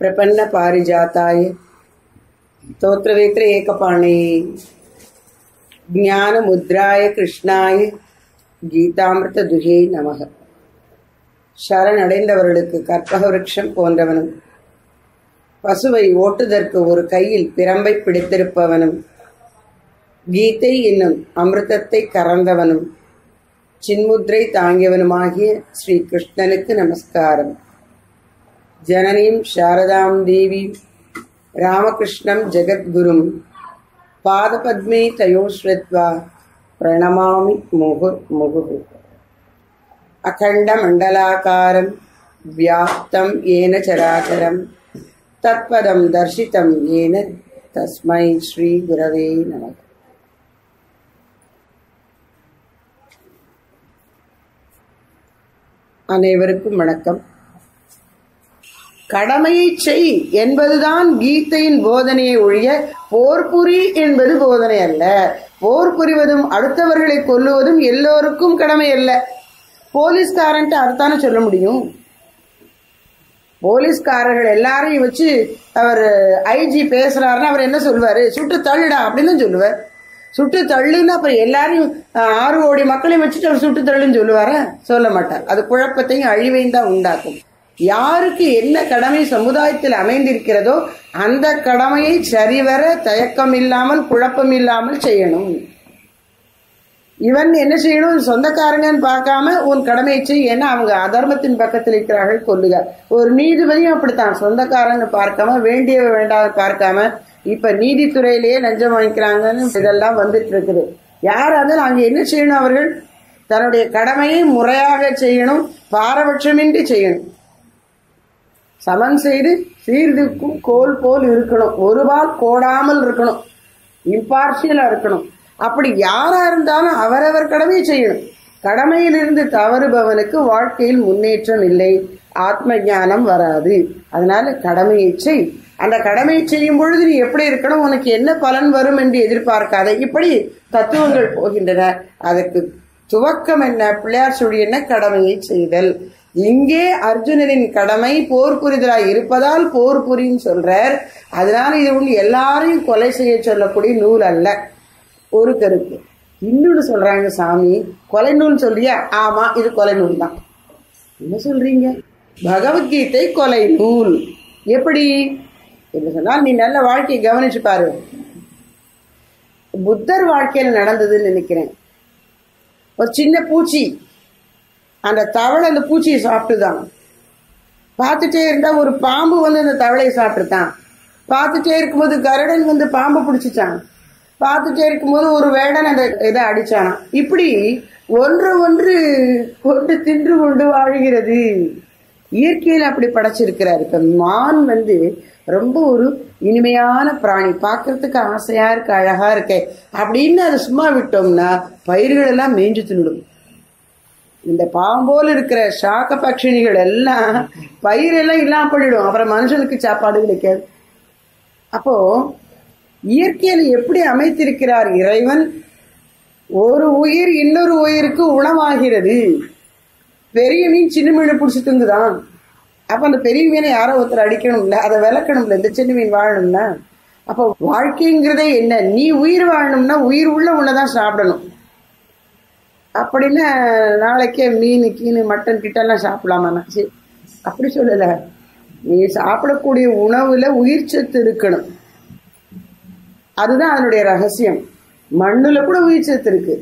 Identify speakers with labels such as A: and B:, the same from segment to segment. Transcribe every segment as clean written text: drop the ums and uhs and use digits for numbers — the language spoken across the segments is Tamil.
A: प्रपन्न पारिजाताय स्तोत्रवेत्र एकपाणे ज्ञान मुद्राय कृष्णाय கீதாமிருத துகே நமக. சரணடைந்தவர்களுக்கு கற்பக விருட்சம் போன்றவனும், பசுவை ஓட்டுதற்கு ஒரு கையில் பிரம்பை பிடித்திருப்பவனும், கீதை என்னும் அமிர்தத்தை கறந்தவனும், சின்முத்ரை தாங்கியவனுமாகிய ஸ்ரீ கிருஷ்ணனுக்கு நமஸ்காரம். ஜனனீம் சாரதாம் தேவி ராமகிருஷ்ணம் ஜெகத்குரும் பாதபத்மே தயோஸ்ருத்வா பிரணமாமி முகுர் முகுர். அகண்ட மண்டலாகாரம் வியாப்தம் ஏன சராச்சரம் தத்பதம் தர்சிதம் ஏன தஸ்மை ஸ்ரீ குரவே நமः. அனைவருக்கும் வணக்கம். கடமையை செய் என்பதுதான் கீதையின் போதனையை ஒழிய போர்புரி என்பது போதனை அல்ல. போர் புரிவதும் அடுத்தவர்களை கொல்லுவதும் எல்லோருக்கும் கடமை அல்ல. போலீஸ்காரன்ட்டு அதுதானே சொல்ல முடியும். போலீஸ்காரர்கள் எல்லாரையும் வச்சு அவர் ஐஜி பேசுறாருன்னா அவர் என்ன சொல்வாரு? சுட்டு தள்ளுடா அப்படின்னு தான் சொல்லுவார். சுட்டு தள்ளுன்னு அப்புறம் எல்லாரையும் 6 கோடி மக்களையும் வச்சுட்டு அவர் சுட்டு தள்ளுன்னு சொல்லுவாரா? சொல்ல மாட்டார். அது குழப்பத்தையும் அழிவையும் தான் உண்டாக்கும். யாருக்கு என்ன கடமை சமுதாயத்தில் அமைந்திருக்கிறதோ அந்த கடமையை சரிவர தயக்கம் இல்லாமல் குழப்பம் இல்லாமல் செய்யணும். இவன் என்ன செய்யணும்? சொந்தக்காரங்கன்னு பார்க்காம உன் கடமையை செய். ஏன்னா அவங்க அதர்மத்தின் பக்கத்தில் இருக்கிறார்கள், கொல்லுக. ஒரு நீதிபதியும் அப்படித்தான், சொந்தக்காரன்னு பார்க்காம வேண்டிய வேண்டாத பார்க்காம. இப்ப நீதித்துறையிலேயே லஞ்சம் வாங்கிக்கிறாங்கன்னு இதெல்லாம் வந்துட்டு இருக்குது. யாராவது அங்க என்ன செய்யணும்? அவர்கள் தன்னுடைய கடமையை முறையாக செய்யணும், பாரபட்சமின்றி செய்யணும். சமன் செய்து சீர்திருக்கும் கோல் போல் இருக்கணும், ஒருபால் கோடாமல் இருக்கணும், இம்பார்ஷியலா இருக்கணும். அப்படி யாரா இருந்தாலும் அவரவர் கடமையை செய்யணும். கடமையிலிருந்து தவறுபவனுக்கு வாழ்க்கையில் முன்னேற்றம் இல்லை, ஆத்ம ஞானம் வராது. அதனால கடமையை செய். அந்த கடமையை செய்யும் பொழுது நீ எப்படி இருக்கணும், உனக்கு என்ன பலன் வரும் என்று எதிர்பார்க்காத. இப்படி தத்துவங்கள் போகின்றன. அதற்கு துவக்கம் என்ன? பிள்ளையார் சொல்லி என்ன? கடமையை செய்தல். இங்கே அர்ஜுனனின் கடமை போர் புரிதலாய் இருப்பதால் போர் புரின்னு சொல்றார். அதனால இது ஒண்ணு எல்லாரையும் கொலை செய்ய சொல்லக்கூடிய நூல் அல்ல. ஒரு கருத்து. இன்னொன்னு சொல்றாங்க, சாமி கொலை நூல் சொல்றியா? ஆமா, இது கொலை நூல் தான். என்ன சொல்றீங்க? பகவத்கீதை கொலை நூல். எப்படி என்ன சொன்னால், நீ நல்ல வாழ்க்கையை கவனிச்சு பாரு. புத்தர் வாழ்க்கையில நடந்ததுன்னு நினைக்கிறேன். ஒரு சின்ன பூச்சி, அந்த தவளை அந்த பூச்சியை சாப்பிட்டுதான். பார்த்துட்டே இருந்தா ஒரு பாம்பு வந்து அந்த தவளையை சாப்பிட்டுதான். பார்த்துட்டே இருக்கும்போது கருடன் வந்து பாம்பை பிடிச்சிச்சான். பார்த்துட்டே இருக்கும்போது ஒரு வேடன் அந்த இதை அடிச்சானா. இப்படி ஒன்று ஒன்று கொண்டு தின்று கொண்டு வாழ்கிறது. இயற்கையில் அப்படி படைச்சிருக்கிறார். இப்ப மான் வந்து ரொம்ப ஒரு இனிமையான பிராணி, பார்க்கறதுக்கு ஆசையா இருக்கு, அழகா இருக்கே அப்படின்னு அதை சும்மா விட்டோம்னா பயிர்கள் எல்லாம் மேய்ஞ்சு தின்னுடும். இந்த பாம்போல் இருக்கிற சாக்க பட்சிணிகள் எல்லாம் பயிரெல்லாம் இல்லாம பண்ணிடும். அப்புறம் மனுஷனுக்கு சாப்பாடு கிடைக்காது. அப்போ இயற்கையில் எப்படி அமைத்திருக்கிறார் இறைவன்? ஒரு உயிர் இன்னொரு உயிருக்கு உணவாகிறது. பெரிய மீன் சின்ன மீனை பிடிச்சி திங்குதான். அப்ப அந்த பெரிய மீனை யாரோ ஒருத்தர் அடிக்கணும்ல, அதை விளக்கணும்ல, இந்த சின்ன மீன் வாழணும்னா. அப்போ வாழ்க்கைங்கிறதே என்ன? நீ உயிர் வாழணும்னா உயிர் உள்ள உன்னதான் சாப்பிடணும். அப்படின்னா நாளைக்கே மீன் கீனு மட்டன் கிட்டெல்லாம் சாப்பிடலாமா? சரி, அப்படி சொல்லல. நீ சாப்பிடக்கூடிய உணவுல உயிர் சத்து இருக்கணும். அதுதான் அதனுடைய ரகசியம். மண்ணுல கூட உயிர் சத்து இருக்கு.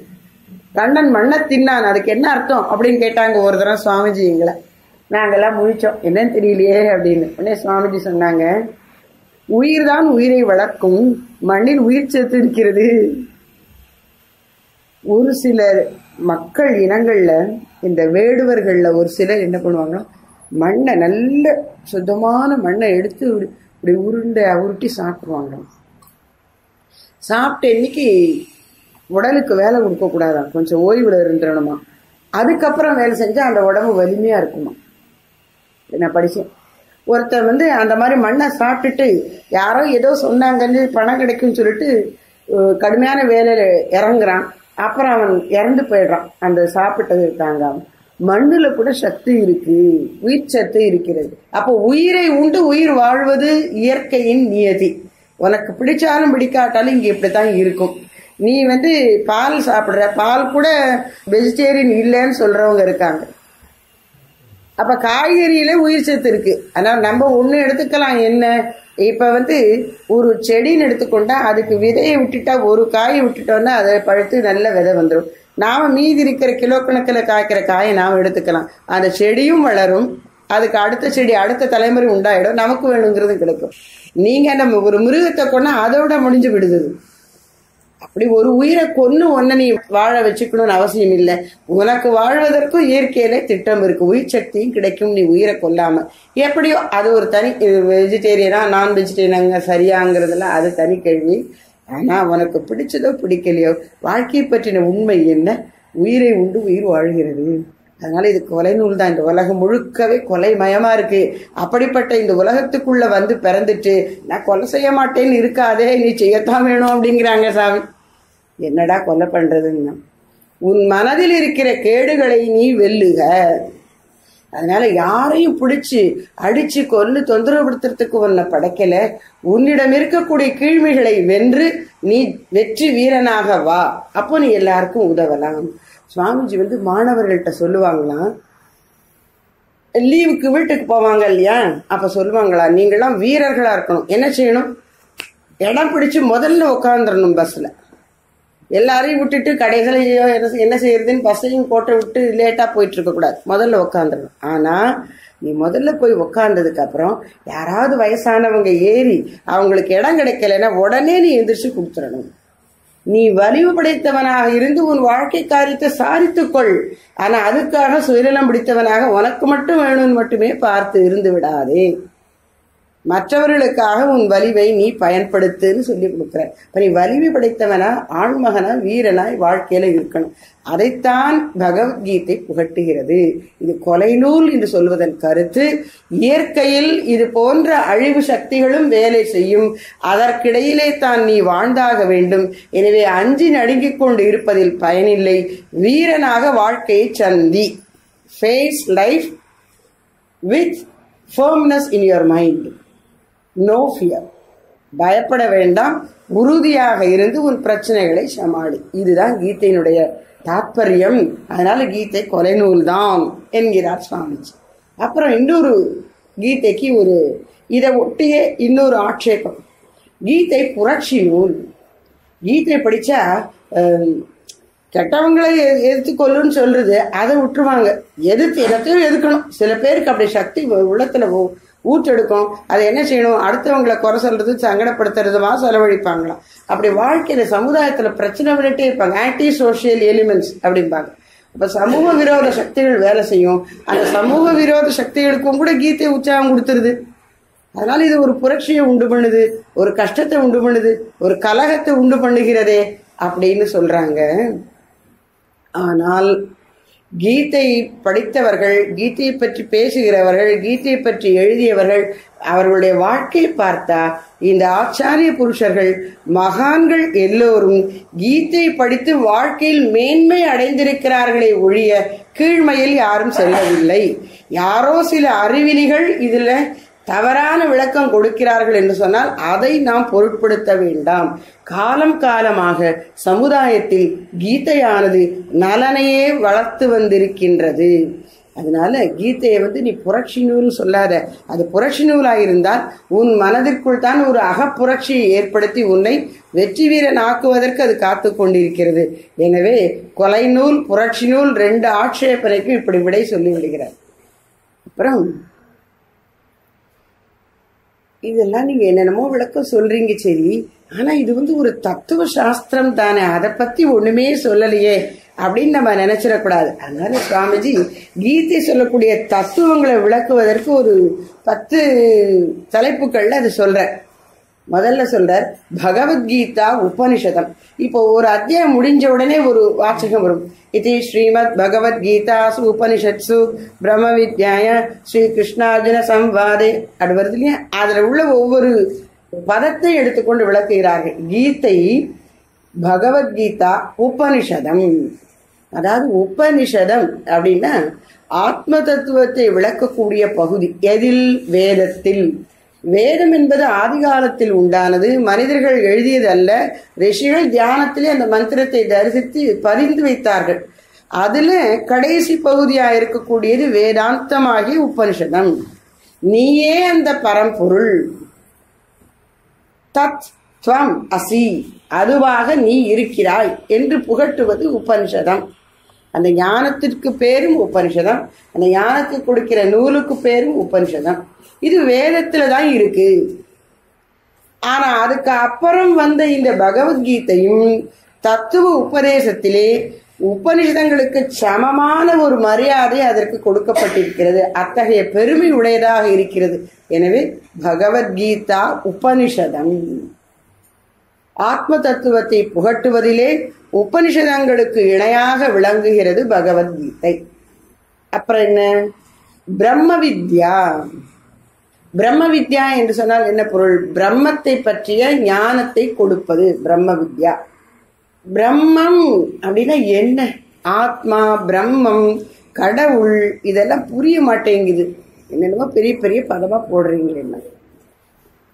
A: கண்ணன் மண்ணை தின்னான், அதுக்கு என்ன அர்த்தம் அப்படின்னு கேட்டாங்க ஒரு தரம் சுவாமிஜி எங்களை. நாங்கெல்லாம் முழிச்சோம், என்னன்னு தெரியலையே அப்படின்னு. உடனே சுவாமிஜி சொன்னாங்க, உயிர் தான் உயிரை வளர்க்கும், மண்ணில் உயிர் சத்து இருக்கிறது. ஒரு சில மக்கள் இனங்கள்ல, இந்த வேடுவர்கள்ல ஒரு சிலர் என்ன பண்ணுவாங்க, மண்ணை நல்ல சுத்தமான மண்ணை எடுத்து இப்படி உருட்டி சாப்பிடுவாங்க. சாப்பிட்ட இன்னைக்கு உடலுக்கு வேலை கொடுக்க கூடாதான், கொஞ்சம் ஓய்வுல இருந்துடணுமா. அதுக்கப்புறம் வேலை செஞ்சா அந்த உடம்பு வலிமையா இருக்குமா. நான் படிச்சேன். ஒருத்தர் வந்து அந்த மாதிரி மண்ணை சாப்பிட்டுட்டு யாரோ ஏதோ சொன்னாங்கன்னு பணம் கிடைக்கும்னு சொல்லிட்டு கடுமையான வேலையில இறங்குறான். அப்புறம் அவன் இறந்து போயிடுறான் அந்த சாப்பிட்டது தாங்க. மண்ணுல கூட சக்தி இருக்கு, உயிர் சத்து இருக்கிறது. அப்போ உயிரை உண்டு உயிர் வாழ்வது இயற்கையின் நியதி. உனக்கு பிடிச்சாலும் பிடிக்காட்டாலும் இங்க இப்படித்தான் இருக்கும். நீ பால் சாப்பிடுற, பால் கூட வெஜிடேரியன் இல்லைன்னு சொல்றவங்க இருக்காங்க. அப்ப காய்கறியில உயிர் சத்து இருக்கு. ஆனா நம்ம ஒண்ணு எடுத்துக்கலாம். என்ன, இப்ப ஒரு செடின்னு எடுத்துக்கொண்டா அதுக்கு விதையை விட்டுட்டா, ஒரு காயை விட்டுட்டோம்னா அதை பழுத்து நல்ல விதை வந்துடும். நாம மீதி இருக்கிற கிலோ கணக்கில் காய்க்கிற காயை நாம எடுத்துக்கலாம். அந்த செடியும் வளரும், அதுக்கு அடுத்த செடி அடுத்த தலைமுறை உண்டாயிடும், நமக்கு வேணுங்கிறது கிடைக்கும். நீங்க நம்ம ஒரு மிருகத்தை கொண்டா அதோட முடிஞ்சு விடுது. அப்படி ஒரு உயிரை கொன்னு ஒன்ன நீ வாழ வச்சுக்கணும்னு அவசியம் இல்லை. உனக்கு வாழ்வதற்கும் இயற்கையில திட்டம் இருக்கு, உயிர் சக்தியும் கிடைக்கும் நீ உயிரை கொல்லாம. எப்படியோ அது ஒரு தனி, வெஜிடேரியனா நான் வெஜிடேரியனாங்க சரியாங்கிறதுல அது தனி கேள்வி. ஆனா உனக்கு பிடிச்சதோ பிடிக்கலையோ வாழ்க்கையை பற்றின உண்மை என்ன, உயிரை உண்டு உயிர் வாழ்கிறது. அதனால இது கொலை நூல் தான். இந்த உலகம் முழுக்கவே கொலை மயமா இருக்கு. அப்படிப்பட்ட இந்த உலகத்துக்குள்ள பிறந்துட்டு நான் கொலை செய்ய மாட்டேன்னு இருக்காதே, நீ செய்யத்தான் வேணும் அப்படிங்கிறாங்க சாமி. என்னடா கொலை பண்றதுன்னா, உன் மனதில் இருக்கிற கேடுகளை நீ வெல்லுக. அதனால யாரையும் பிடிச்சு அடிச்சு கொல்லு தொந்தரவுபடுத்துறதுக்கு உன்னை படைக்கல. உன்னிடம் இருக்கக்கூடிய கீழ்மைகளை வென்று நீ வெற்றி வீரனாக வா, அப்போ நீ எல்லாருக்கும் உதவலாம். சுவாமிஜி மாணவர்கள்ட்ட சொல்லுவாங்களாம், லீவுக்கு வீட்டுக்கு போவாங்க இல்லையா, அப்ப சொல்லுவாங்களா, நீங்களாம் வீரர்களா இருக்கணும். என்ன செய்யணும், இடம் பிடிச்சு முதல்ல உட்காந்துடணும். பஸ்ல எல்லாரையும் விட்டுட்டு கடைகளையோ என்ன செய்யறதுன்னு பஸ்ஸையும் போட்டு விட்டு லேட்டா போயிட்டு இருக்க கூடாது, முதல்ல உட்காந்துடணும். ஆனா நீ முதல்ல போய் உட்கார்ந்ததுக்கு அப்புறம் யாராவது வயசானவங்க ஏறி அவங்களுக்கு இடம் கிடைக்கலன்னா உடனே நீ எந்திரிச்சு கொடுத்துடணும். நீ வலிவு படைத்தவனாக இருந்து உன் வாழ்க்கை காரியத்தை சாதித்துக்கொள். ஆனா அதுக்காக சுயநலம் பிடித்தவனாக உனக்கு மட்டும் வேணும்னு மட்டுமே பார்த்து இருந்து விடாதே. மற்றவர்களுக்காக உன் வலிவை நீ பயன்படுத்துன்னு சொல்லி கொடுக்குற. இப்ப நீ வலிவு படைத்தவனா, ஆண்மகனா, வீரனாய் வாழ்க்கையில இருக்கணும். அதைத்தான் பகவத்கீதை புகட்டுகிறது. இது கொலை நூல் என்று சொல்வதன் கருத்து, இயற்கையில் இது போன்ற அழிவு சக்திகளும் வேலை செய்யும், அதற்கிடையிலே தான் நீ வாழ்ந்தாக வேண்டும். எனவே அஞ்சி நடுங்கிக் கொண்டு இருப்பதில் பயனில்லை. வீரனாக வாழ்க்கையை சந்தி. Face life with firmness in your mind. No fear. பயப்பட வேண்டாம், உறுதியாக இருந்து உன் பிரச்சனைகளை சமாளி. இதுதான் கீதையினுடைய தாற்பயம். அதனால கீதை கொலை நூல் தான் என்கிறார் சுவாமிஜி. அப்புறம் இன்னொரு கீதைக்கு இதை ஒட்டியே இன்னொரு ஆட்சேபம், கீதை புரட்சி நூல். கீதை படிச்சா கெட்டவங்களை எதிர்த்து கொல்லுன்னு சொல்றது, அதை விட்டுருவாங்க. எதிர்த்து எல்லாத்தையும் எதிர்க்கணும். சில பேருக்கு அப்படி சக்தி உள்ளத்துல ஊற்றெடுக்கும். அதை என்ன செய்யணும், அடுத்தவங்களை குறை சொல்றது, சங்கடப்படுத்துறதுமா செலவழிப்பாங்களாம். அப்படி வாழ்க்கையில சமுதாயத்துல பிரச்சனை பண்ணிட்டே இருப்பாங்க. ஆன்டி சோசியல் எலிமெண்ட்ஸ் அப்படிம்பாங்க. அப்ப சமூக விரோத சக்திகள் வேலை செய்யும். அந்த சமூக விரோத சக்திகளுக்கும் கூட கீதை உற்சாகம் கொடுத்துருது. அதனால இது ஒரு புரட்சியை உண்டு பண்ணுது, ஒரு கஷ்டத்தை உண்டு பண்ணுது, ஒரு கலகத்தை உண்டு பண்ணுகிறதே அப்படின்னு சொல்றாங்க. ஆனால் கீதை படித்தவர்கள், கீதையை பற்றி பேசுகிறவர்கள், கீதையை பற்றி எழுதியவர்கள், அவர்களுடைய வாழ்க்கையை பார்த்தா இந்த ஆச்சாரிய புருஷர்கள், மகான்கள் எல்லோரும் கீதை படித்து வாழ்க்கையில் மேன்மை அடைந்திருக்கிறார்களே ஒழிய கீழ்மையில் யாரும் செல்லவில்லை. யாரோ சில அறிவிலிகள் இதுல தவறான விளக்கம் கொடுக்கிறார்கள் என்று சொன்னால் அதை நாம் பொருட்படுத்த வேண்டாம். காலம் காலமாக சமுதாயத்தில் கீதையானது நலனையே வளர்த்து வந்திருக்கின்றது. அதனால கீதையை நீ புரட்சி நூல் சொல்லாத. அது புரட்சி நூலாயிருந்தால் உன் மனதிற்குள் தான் ஒரு அகப்புரட்சியை ஏற்படுத்தி உன்னை வெற்றி வீரன் ஆக்குவதற்கு அது காத்து கொண்டிருக்கிறது. எனவே கொலை நூல், புரட்சி நூல் ரெண்டு ஆட்சேபனைக்கு இப்படி விடை சொல்லி விடுகிறார். அப்புறம் இதெல்லாம் நீங்க என்னென்னமோ விளக்கம் சொல்றீங்க, சரி, ஆனா இது ஒரு தத்துவ சாஸ்திரம் தானே, அதை பத்தி ஒண்ணுமே சொல்லலையே அப்படின்னு நம்ம நினைச்சிடக்கூடாது. அதனால சுவாமிஜி கீதை சொல்லக்கூடிய தத்துவங்களை விளக்குவதற்கு ஒரு 10 தலைப்புகள்ல அது சொல்ற. முதல்ல சொல்றார் பகவத்கீதா உபனிஷதம். இப்போ ஒரு அத்தியாயம் முடிஞ்ச உடனே ஒரு வாசகம் வரும், இது ஸ்ரீமத் பகவத்கீதாசு உபனிஷத்சு பிரம்ம வித்யாய ஸ்ரீ கிருஷ்ணார்ஜுன சம்வாதே அது வருது இல்லையா. அதுல உள்ள ஒவ்வொரு பதத்தை எடுத்துக்கொண்டு விளக்குகிறார்கள். கீதை பகவத்கீதா உபனிஷதம். அதாவது உபனிஷதம் அப்படின்னா ஆத்ம தத்துவத்தை விளக்கக்கூடிய பகுதி. எதில்? வேதத்தில். வேதம் என்பது ஆதி காலத்தில் உண்டானது, மனிதர்கள் எழுதியது அல்ல. ரிஷிகள் தியானத்திலே அந்த மந்திரத்தை தரிசித்து பதிந்து வைத்தார்கள். அதுல கடைசி பகுதியா இருக்கக்கூடியது வேதாந்தமாகிய உபனிஷதம். நீயே அந்த பரம்பொருள், தத் துவம் அசி, அதுவாக நீ இருக்கிறாய் என்று புகட்டுவது உபனிஷதம். அந்த ஞானத்திற்கு பேரும் உபனிஷதம், அந்த ஞானத்தை கொடுக்கிற நூலுக்கு பேரும் உபனிஷதம். இது வேதத்துல தான் இருக்கு. ஆனா அதுக்கு அப்புறம் வந்த இந்த பகவத்கீதையும் தத்துவ உபதேசத்திலே உபனிஷதங்களுக்கு சமமான ஒரு மரியாதை அதற்கு கொடுக்கப்பட்டிருக்கிறது. அத்தகைய பெருமை உடையதாக இருக்கிறது. எனவே பகவத்கீதா உபனிஷதம். ஆத்ம தத்துவத்தை புகட்டுவதிலே உபனிஷதங்களுக்கு இணையாக விளங்குகிறது பகவத்கீதை. அப்புறம் என்ன? பிரம்ம வித்யா. பிரம்ம வித்யா என்று சொன்னால் என்ன பொருள்? பிரம்மத்தை பற்றிய ஞானத்தை கொடுப்பது பிரம்ம வித்யா. பிரம்மம் அப்படின்னா என்ன? ஆத்மா, பிரம்மம், கடவுள், இதெல்லாம் புரிய மாட்டேங்குது. என்னென்னமோ பெரிய பெரிய பதமா போடுறீங்களே. என்ன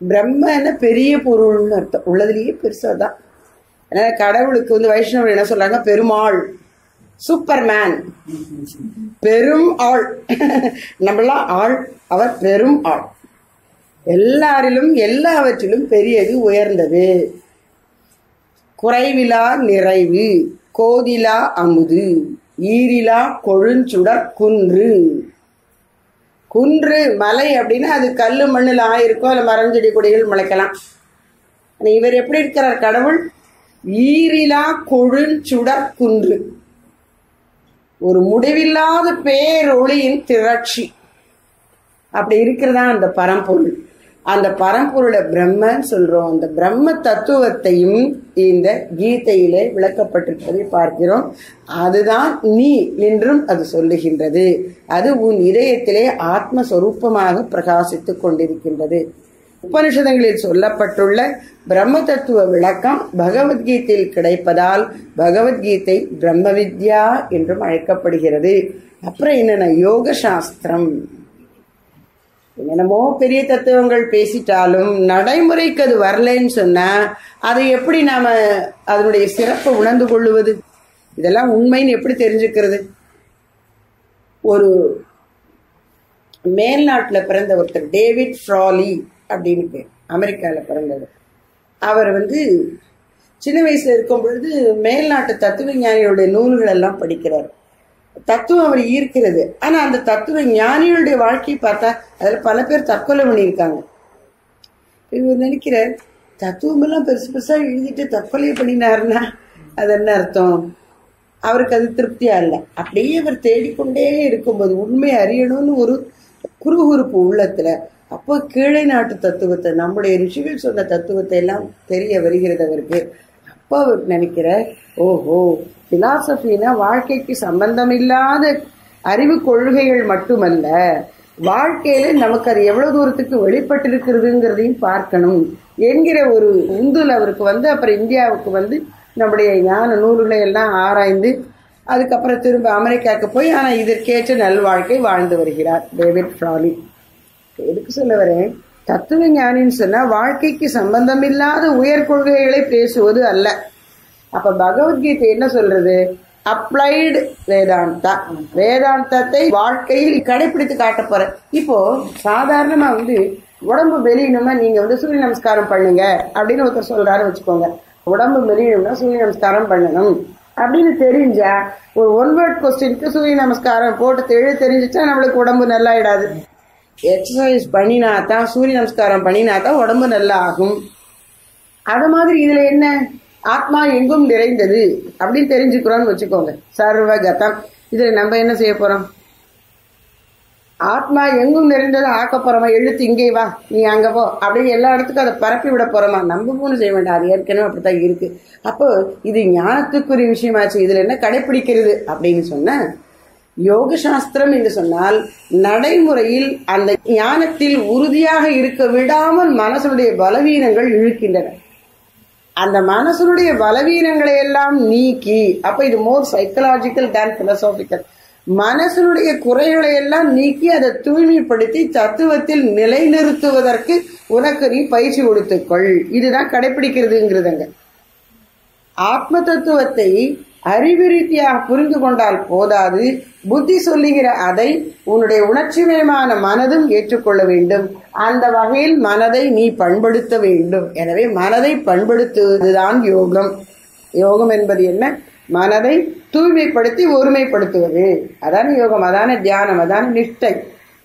A: பிரம்ம என்ன? பெரிய பொருள்னு அர்த்தம். உள்ளதுலேயே பெருசாதான். ஏன்னா கடவுளுக்கு வைஷ்ணவர் என்ன சொல்றாங்க? பெருமாள், சூப்பர்மேன், பெரும் ஆள். நம்மளாம் ஆள், அவர் பெரும் ஆள். எல்லாரிலும் எல்லாவற்றிலும் பெரியது, உயர்ந்தது, குறைவிலா நிறைவு, கோதிலா அமுது, ஈரிலா கொழுஞ்சுடர் குன்று. குன்று மலை அப்படின்னா அது கல்லு மண்ணில் ஆயிருக்கும், அல்ல மரம் செடி கொடிகள் முளைக்கலாம். இவர் எப்படி இருக்கிறார்? கடவுள் ஈரிலா கொழுஞ்சுடர் குன்று, ஒரு முடிவில்லாத பேரொளியின் திரட்சி. அப்படி இருக்கிறதா அந்த பரம்பொருள். அந்த பரம்பொருளை பிரம்மன்னு சொல்றோம். அந்த பிரம்ம தத்துவத்தையும் இந்த கீதையிலே விளக்கப்பட்டிருப்பதை பார்க்கிறோம். அதுதான் நீ என்றும் அது சொல்லுகின்றது. அது உன் இதயத்திலே ஆத்மஸ்வரூபமாக பிரகாசித்துக் கொண்டிருக்கின்றது. உபனிஷதங்களில் சொல்லப்பட்டுள்ள பிரம்ம தத்துவ விளக்கம் பகவத்கீதையில் கிடைப்பதால் பகவத்கீதை பிரம்ம வித்யா என்றும் அழைக்கப்படுகிறது. அப்புறம் என்னன்னா யோக சாஸ்திரம். என்னென்னமோ பெரிய தத்துவங்கள் பேசிட்டாலும் நடைமுறைக்கு அது வரலன்னு சொன்னா அதை எப்படி நாம அதனுடைய சிறப்பை உணர்ந்து கொள்ளுவது? இதெல்லாம் உண்மைன்னு எப்படி தெரிஞ்சுக்கிறது? ஒரு மேல்நாட்டில் பிறந்த ஒருத்தர் டேவிட் ஃப்ராலி அப்படின்னு பேர், அமெரிக்காவில் பிறந்தவர். அவர் சின்ன வயசுல இருக்கும் பொழுது மேல்நாட்டு தத்துவ ஞானிகளுடைய நூல்கள் எல்லாம் படிக்கிறார். தத்துவம் அவர் ஈர்க்கிறது. ஆனா அந்த தத்துவ ஞானிகளுடைய வாழ்க்கையை பார்த்தா அதுல பல பேர் தற்கொலை பண்ணியிருக்காங்க. இவர் நினைக்கிறார், தத்துவம் எல்லாம் பெருசு பெருசா எழுதிட்டு தற்கொலை பண்ணினாருன்னா அது என்ன அர்த்தம்? அவருக்கு அது திருப்தியா இல்லை. அப்படியே அவர் தேடிக்கொண்டே இருக்கும்போது உண்மை அறியணும்னு ஒரு குறுகுறுப்பு உள்ளத்துல. அப்போ கீழே நாட்டு தத்துவத்தை, நம்முடைய ரிஷிகள் சொன்ன தத்துவத்தை எல்லாம் தெரிய வருகிறது அவருக்கு. அப்போ அவர் நினைக்கிறார், ஓஹோ, பிலாசபின்னா வாழ்க்கைக்கு சம்பந்தம் இல்லாத அறிவு கொள்கைகள் மட்டுமல்ல, வாழ்க்கையில நமக்கு அது எவ்வளவு தூரத்துக்கு வெளிப்பட்டிருக்கிறதுங்கிறதையும் பார்க்கணும் என்கிற ஒரு உந்துல் அவருக்கு அப்புறம் இந்தியாவுக்கு நம்முடைய ஞான நூல்களை எல்லாம் ஆராய்ந்து அதுக்கப்புறம் திரும்ப அமெரிக்காவுக்கு போய் ஆனால் இதற்கேற்ற நல்வாழ்க்கை வாழ்ந்து வருகிறார் டேவிட் ஃப்ராலி. எதுக்கு சொல்ல வரேன்? தத்துவ ஞானின்னு சொன்னா வாழ்க்கைக்கு சம்பந்தம் இல்லாத உயர் கொள்கைகளை பேசுவது அல்ல. அப்ப பகவத்கீதை என்ன சொல்றது? அப்ளைடு வேதாந்தா. வேதாந்தத்தை வாழ்க்கையில் கடைபிடித்து காட்ட போற. இப்போ சாதாரணமா உடம்பு மெலியணுமா நீங்க சூரிய நமஸ்காரம் பண்ணுங்க அப்படின்னு ஒருத்தர் சொல்றாரு வச்சுக்கோங்க. உடம்பு மெலியணும்னா சூரிய நமஸ்காரம் பண்ணணும் அப்படின்னு தெரிஞ்சா ஒரு ஒன் வேர்ட் கொஸ்டினுக்கு சூரிய நமஸ்காரம் போட்டு தெரிஞ்சுச்சா நம்மளுக்கு உடம்பு நல்லாயிடாது. எக்ஸசைஸ் பண்ணினாதான், சூரிய நமஸ்காரம் பண்ணினாதான் உடம்பு நல்லா ஆகும். அது மாதிரி இதுல என்ன? ஆத்மா எங்கும் நிறைந்தது அப்படின்னு தெரிஞ்சுக்கிறோம்னு வச்சுக்கோங்க. சர்வகதம். இதுல நம்ம என்ன செய்ய போறோம்? ஆத்மா எங்கும் நிறைந்தது ஆக்க போறோமா? எழுத்து இங்கே வா, நீ அங்க போ அப்படின்னு எல்லா இடத்துக்கும் அதை பரப்பி விட போறோமா? நம்ம ஒன்றும் செய்ய வேண்டாம், அது ஏற்கனவே அப்படித்தான் இருக்கு. அப்போ இது ஞானத்துக்குரிய விஷயமாச்சு. இதுல என்ன கடைபிடிக்கிறது அப்படின்னு சொன்ன யோக சாஸ்திரம் என்று சொன்னால் நடைமுறையில் அந்த ஞானத்தில் உறுதியாக இருக்க விடாமல் மனசனுடைய பலவீனங்கள் இழுக்கின்றன. அந்த மனசனுடைய பலவீனங்களை எல்லாம் நீக்கி, அப்ப இது மோர் சைக்கலாஜிக்கல் தேன் பிலோசாபிக்கல், மனசனுடைய குறைகளை எல்லாம் நீக்கி அதை தூய்மைப்படுத்தி தத்துவத்தில் நிலைநிறுத்துவதற்கு உனக்கு நீ பயிற்சி கொடுத்துக்கொள். இதுதான் கடைபிடிக்கிறதுங்கிறதுங்க. ஆத்ம தத்துவத்தை அறிவு ரீதியாக புரிந்து கொண்டால் போதாது, புத்தி சொல்லுகிற அதை உன்னுடைய உணர்ச்சிமயமான மனதும் ஏற்றுக்கொள்ள வேண்டும். அந்த வகையில் மனதை நீ பண்படுத்த வேண்டும். எனவே மனதை பண்படுத்துவதுதான் யோகம். யோகம் என்பது என்ன? மனதை தூய்மைப்படுத்தி ஒருமைப்படுத்துவது. அதான யோகம், அதான தியானம், அதான நிஷ்டை.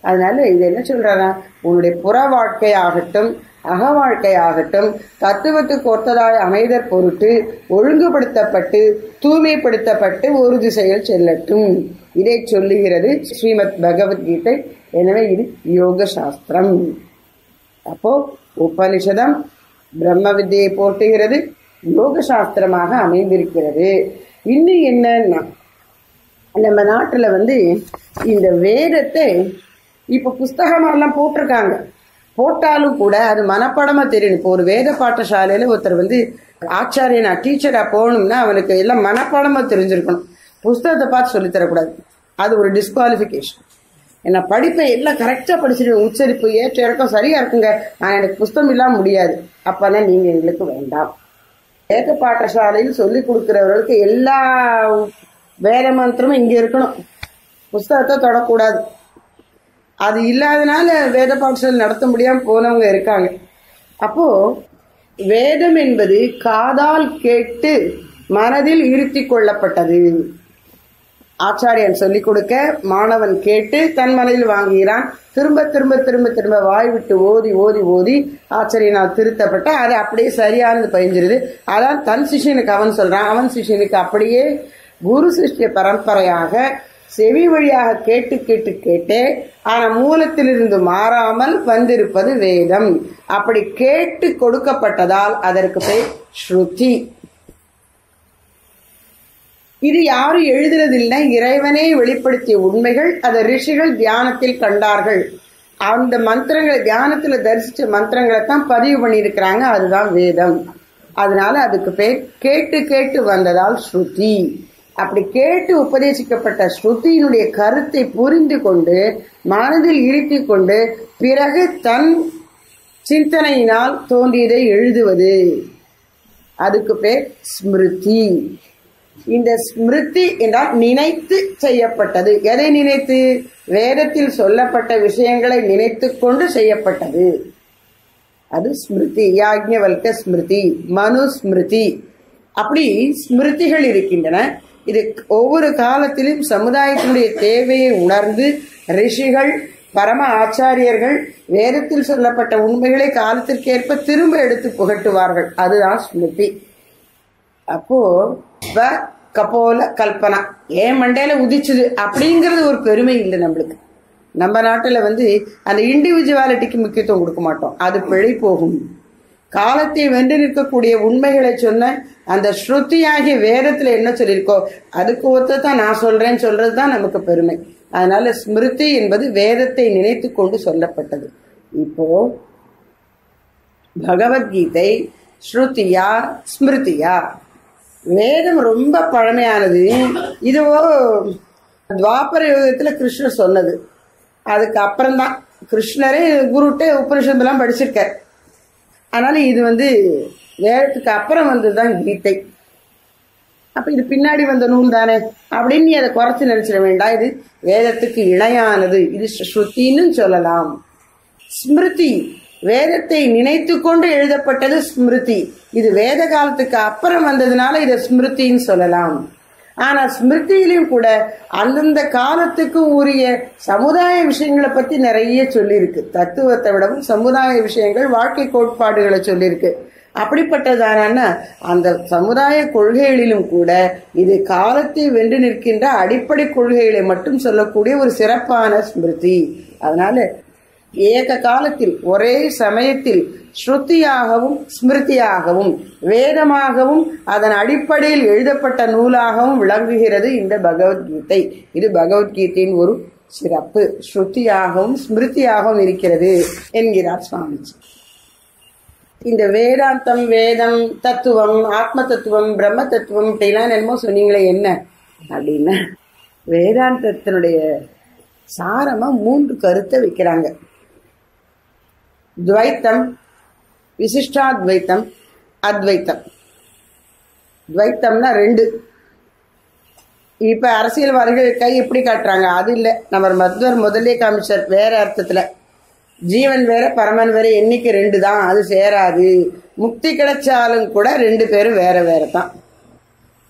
A: அதனால இது என்ன சொல்றா, உன்னுடைய புற வாழ்க்கையாகட்டும் அக வாழ்க்கையாகட்டும் தத்துவத்துக்கு ஒத்ததாய் அமைதற் பொருட்டு ஒழுங்குபடுத்தப்பட்டு தூய்மைப்படுத்தப்பட்டு ஒரு திசையில் செல்லட்டும். இதை சொல்லுகிறது ஸ்ரீமத் பகவத்கீதை. எனவே இது யோக சாஸ்திரம். அப்போ உபனிஷதம் பிரம்ம வித்தியை போற்றுகிறது, யோக சாஸ்திரமாக அமைந்திருக்கிறது. இன்னும் என்னன்னா, நம்ம நாட்டுல இந்த வேதத்தை இப்ப புஸ்தகமெல்லாம் போட்டிருக்காங்க. போட்டாலும் கூட அது மனப்பாடமா தெரியும். இப்போ ஒரு வேத பாடசாலையில ஒருத்தர் ஆச்சாரியனா டீச்சரா போகணும்னா அவனுக்கு எல்லாம் மனப்பாடமா தெரிஞ்சிருக்கணும். புஸ்தகத்தை பார்த்து சொல்லித்தரக்கூடாது. அது ஒரு டிஸ்குவாலிபிகேஷன். என்ன படிப்பை எல்லாம் கரெக்டா படிச்சிருவேன், உச்சரிப்பு ஏற்ற இறக்கம் சரியா இருக்குங்க, நான் எனக்கு புஸ்தகம் இல்லாம முடியாது, அப்பனா நீங்க எங்களுக்கு வேண்டாம். வேத பாடசாலையில் சொல்லி கொடுக்கிறவர்களுக்கு எல்லா வேத மந்திரமும் இங்க இருக்கணும், புஸ்தகத்தை தொடக்கூடாது. அது இல்லாதனால வேத பாடசாலை நடத்த முடியாம போனவங்க இருக்காங்க. அப்போ வேதம் என்பது காதால் கேட்டு மனதில் இருத்தி கொள்ளப்பட்டது. ஆச்சாரியன் சொல்லிக் கொடுக்க மாணவன் கேட்டு தன் மனதில் வாங்குகிறான். திரும்ப திரும்ப திரும்ப திரும்ப வாய் விட்டு ஓதி ஓதி ஓதி ஆச்சாரியனால் திருத்தப்பட்ட அது அப்படியே சரியானது பயிஞ்சிருது. அதான் தன் சிஷியனுக்கு அவன் சொல்றான், அவன் சிஷியனுக்கு அப்படியே குரு சிஷ்ய பரம்பரையாக செவி வழியாக கேட்டு கேட்டு கேட்டே ஆனா மூலத்திலிருந்து மாறாமல் வந்திருப்பது வேதம். அப்படி கேட்டு கொடுக்கப்பட்டதால் அதற்கு பெயர் ஸ்ருதி. இது யாரும் எழுதுறதில்லை, இறைவனே வெளிப்படுத்திய உண்மைகள். அதை ரிஷிகள் தியானத்தில் கண்டார்கள். அந்த மந்திரங்களை தியானத்துல தரிசிச்ச மந்திரங்களை தான் பதிவு பண்ணியிருக்கிறாங்க. அதுதான் வேதம். அதனால அதுக்கு பேர் கேட்டு கேட்டு வந்ததால் ஸ்ருதி. அப்படி கேட்டு உபதேசிக்கப்பட்ட ஸ்ருதியினுடைய கருத்தை புரிந்து கொண்டு மனதில் இருத்தி கொண்டு பிறகு தன் சிந்தனையினால் தோன்றியதை எழுதுவது, அதுக்கு பேர் ஸ்மிருதி. இந்த ஸ்மிருதி என்றால் நினைத்து செய்யப்பட்டது. எதை நினைத்து? வேதத்தில் சொல்லப்பட்ட விஷயங்களை நினைத்து கொண்டு செய்யப்பட்டது. அது ஸ்மிருதி. யாக்ஞவல்க ஸ்மிருதி, மனு ஸ்மிருதி, அப்படி ஸ்மிருதிகள் இருக்கின்றன. இது ஒவ்வொரு காலத்திலும் சமுதாயத்தினுடைய தேவையை உணர்ந்து ரிஷிகள் பரம ஆச்சாரியர்கள் வேதத்தில் சொல்லப்பட்ட உண்மைகளை காலத்திற்கேற்ப திரும்ப எடுத்து புகட்டுவார்கள். அதுதான் ஸ்மிருதி. அப்போ கபோல கல்பனா ஏன் மண்டையில உதிச்சுது அப்படிங்கிறது ஒரு பெருமை இல்லை நம்மளுக்கு. நம்ம நாட்டுல அந்த இண்டிவிஜுவாலிட்டிக்கு முக்கியத்துவம் கொடுக்க மாட்டோம், அது பிழை போகும். காலத்தை வென்று நிற்கக்கூடிய உண்மைகளை சொன்ன அந்த ஸ்ருதியாகிய வேதத்துல என்ன சொல்லியிருக்கோ அதுக்கு ஒத்ததான் நான் சொல்றேன்னு சொல்றதுதான் நமக்கு பெருமை. அதனால ஸ்மிருதி என்பது வேதத்தை நினைத்து கொண்டு சொல்லப்பட்டது. இப்போ பகவத்கீதை ஸ்ருதியா ஸ்மிருதியா? வேதம் ரொம்ப பழமையானது. இதுவோ துவாபர யுகத்துல கிருஷ்ணர் சொன்னது. அதுக்கு அப்புறம்தான் கிருஷ்ணரே குருட்ட உபனிஷத்தெல்லாம் படிச்சிருக்கார். அதனால இது வேதத்துக்கு அப்புறம் வந்ததுதான் கீதை. அப்ப இது பின்னாடி வந்த நூல் தானே அப்படின்னு நீ அதை குறைச்சு நினைச்சிட வேண்டாம். இது வேதத்துக்கு இணையானது, இது ஸ்ருதின்னு சொல்லலாம். ஸ்மிருதி வேதத்தை நினைத்து கொண்டு எழுதப்பட்டது ஸ்மிருதி. இது வேத காலத்துக்கு அப்புறம் வந்ததுனால இதை ஸ்மிருதின்னு சொல்லலாம். ஆனா ஸ்மிருதியிலும் கூட அந்தந்த காலத்துக்கு உரிய சமுதாய விஷயங்களை பத்தி நிறைய சொல்லியிருக்கு. தத்துவத்தை விடவும் சமுதாய விஷயங்கள், வாழ்க்கை கோட்பாடுகளை சொல்லியிருக்கு. அப்படிப்பட்டதான அந்த சமுதாய கொள்கைகளிலும் கூட இது காலத்தை வென்று நிற்கின்ற அடிப்படை கொள்கைகளை மட்டும் சொல்லக்கூடிய ஒரு சிறப்பான ஸ்மிருதி. அதனால ஏக காலத்தில் ஒரே சமயத்தில் ஸ்ருதியாகவும் ஸ்மிருதியாகவும் வேதமாகவும் அதன் அடிப்படையில் எழுதப்பட்ட நூலாகவும் விளங்குகிறது இந்த பகவத்கீதை. இது பகவத்கீதையின் ஒரு சிறப்பு. ஸ்ருதியாகவும் ஸ்மிருதியாகவும் இருக்கிறது என்கிறார் சுவாமிஜி. இந்த வேதாந்தம், வேதம், தத்துவம், ஆத்ம தத்துவம், பிரம்ம தத்துவம் இப்படிலாம் என்னமோ சொன்னீங்களே என்ன அப்படின்னா, வேதாந்தத்தினுடைய சாரமா 3 கருத்தை வைக்கிறாங்க. துவைத்தம், விசிஷ்டாத்வைத்தம், அத்வைத்தம். துவைத்தம்னா 2. இப்ப அரசியல்வாதிகள் கை எப்படி காட்டுறாங்க, அது இல்லை. நம்ம மத்வர் முதல்ல காமிச்சார் வேற அர்த்தத்துல. ஜீவன் வேற பரமன் வேற, என்னைக்கு 2 தான், அது சேராது. முக்தி கிடைச்சாலும் கூட 2 பேரும் வேற வேற தான்.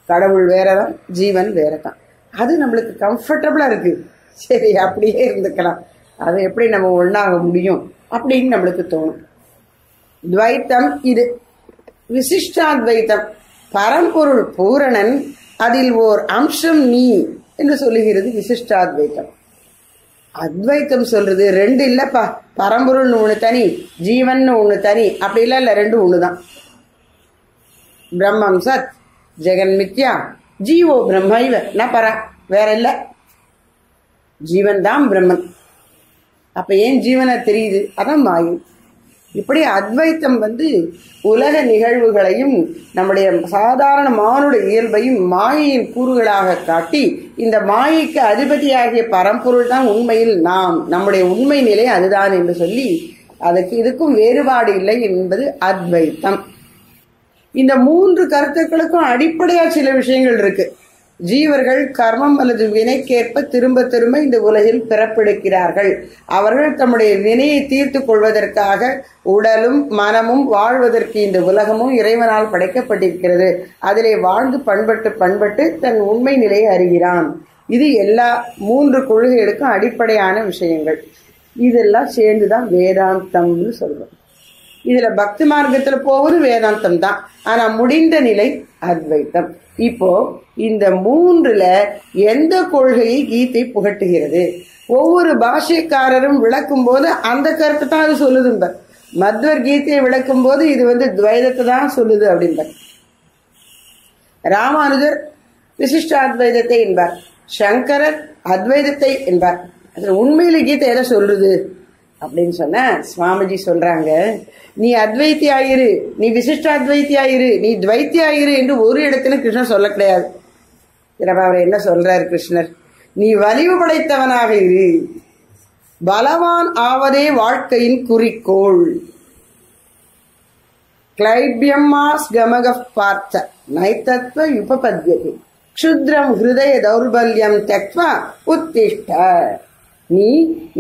A: கடவுள் வேறதான், ஜீவன் வேறதான். அது நம்மளுக்கு கம்ஃபர்டபுளா இருக்கு. சரி, அப்படியே இருந்துக்கலாம். அதை எப்படி நம்ம ஒண்ணாக முடியும் அப்படின்னு நம்மளுக்கு தோணும். துவைத்தம் இது. விசிஷ்டாத்வைத்தம், பரம்பொருள் பூரணன், அதில் ஓர் அம்சம் நீ என்று சொல்லுகிறது விசிஷ்டாத்வைத்தம். அத்வைத்தம் சொல்றது 2 இல்லப்பா, பரம்பொருள்னு ஒண்ணு தனி, ஜீவன் ஒண்ணு தனி, அப்படி இல்ல, 2 ஒண்ணுதான். பிரம்மம் சத், ஜெகன் மித்யா, ஜீவோ பிரம்மைவ ந பரா. வேற இல்ல, ஜீவன் தான் பிரம்மன். அப்ப ஏன் ஜீவனை தெரியுது, அதான் மாயை. இப்படி அத்வைத்தம் உலக நிகழ்வுகளையும் நம்முடைய சாதாரண மானுட இயல்பையும் மாயையின் கூறுகளாக காட்டி, இந்த மாயைக்கு அதிபதியாகிய பரம்பொருள் தான் உண்மையில் நாம், நம்முடைய உண்மை நிலை அதுதான் என்று சொல்லி, அதுக்கு இதுக்கும் வேறுபாடு இல்லை என்பது அத்வைத்தம். இந்த 3 கருத்துக்களுக்கும் அடிப்படையா சில விஷயங்கள் இருக்கு. ஜீவர்கள் கர்மம் அல்லது வினைக்கேற்ப திரும்ப திரும்ப இந்த உலகில் பிறப்பெடுக்கிறார்கள். அவர்கள் தம்முடைய வினையை தீர்த்து கொள்வதற்காக உடலும் மனமும் வாழ்வதற்கு இந்த உலகமும் இறைவனால் படைக்கப்பட்டிருக்கிறது. அதிலே வாழ்ந்து பண்பட்டு தன் உண்மை நிலையை அறிகிறான். இது எல்லா 3 கொள்கைகளுக்கும் அடிப்படையான விஷயங்கள். இதெல்லாம் சேர்ந்துதான் வேதாந்தம்னு சொல்றோம். இதுல பக்தி மார்க்கத்துல போவது வேதாந்தம் தான், ஆனா முடிந்த நிலை அத்வைத்தம். இப்போ இந்த 3ல எந்த கொள்கையை கீதை புகட்டுகிறது? ஒவ்வொரு பாஷைக்காரரும் விளக்கும் போது அந்த கருத்தை தான் அது சொல்லுதுங்க. மத்வர் கீதையை விளக்கும் போது இது துவைதத்தை தான் சொல்லுது அப்படின்பார். ராமானுஜர் விசிஷ்டாத்வைதத்தை என்பார், சங்கரர் அத்வைதத்தை என்பார். அதுல உண்மையில கீதை எதை சொல்றது அப்படின்னு சொன்ன சுவாமிஜி சொல்றாங்க, நீ அத்வைத்தியாயிரு, நீ விசிஷ்டாத்வைத்தியாயிரு, நீ துவைத்தியாயிரு என்று ஒரு இடத்துல கிருஷ்ணர் சொல்ல கிடையாது. அவர் என்ன சொல்றாரு கிருஷ்ணர், நீ வலிவு படைத்தவனாக இரு, பலவான் ஆவதே வாழ்க்கையின் குறிக்கோள். கிளைபியம்மாஸ் கமக பார்த்த நைத்தத்வ உபபத்யதி க்ஷுத்ரம் ஹிருதய தௌர்பல்யம் தக்வா உத்திஷ்ட. நீ